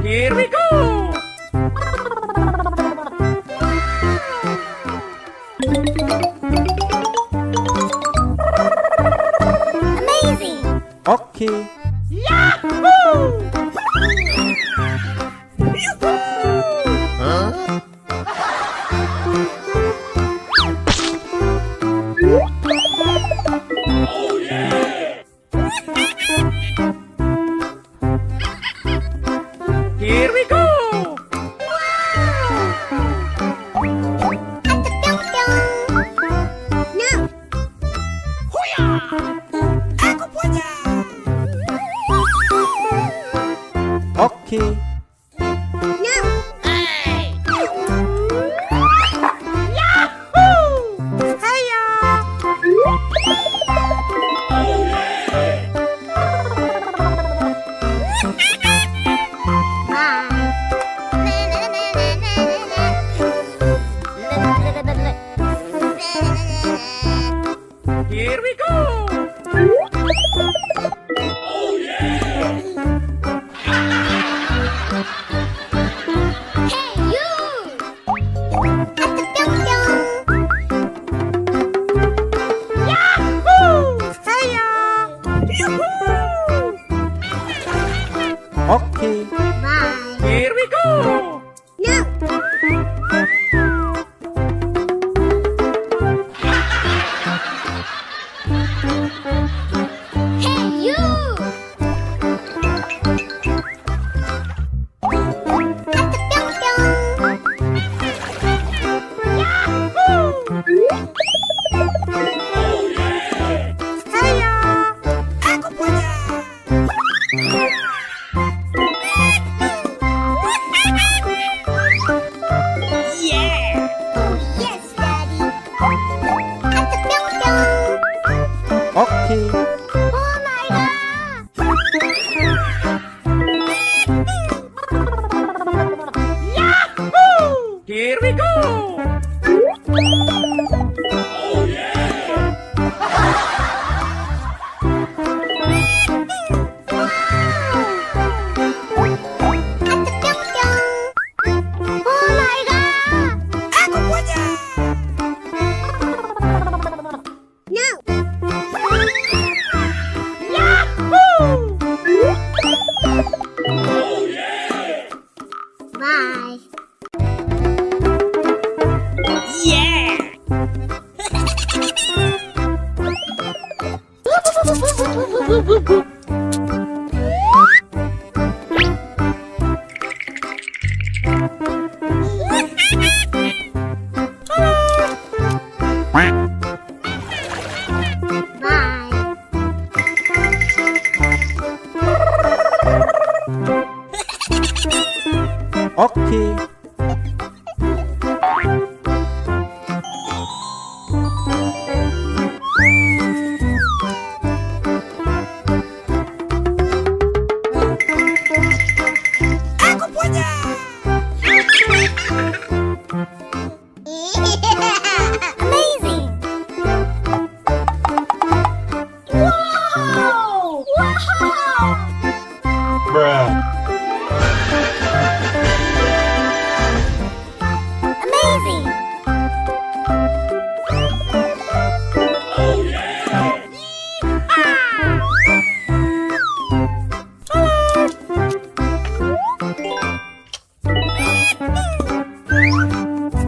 Here we go! Amazing! Okay. Yahoo! Huh? Here we go! No! Aku punya! Okay. No! Yahoo! Hiya! Here we go! Hey, you! Yahoo! Hiya! Okay. Bye! Here we go! No! Hey, you! Hiya! Aku punya! Yeah! Yes, Daddy! Okay. Oh my God! Yahoo! Here we go! Oh my God! Aku punya! No! Yahoo! Bye! Yeah! Bye! Okay. Aku punya! Amazing! Wow! Wow! Bruh.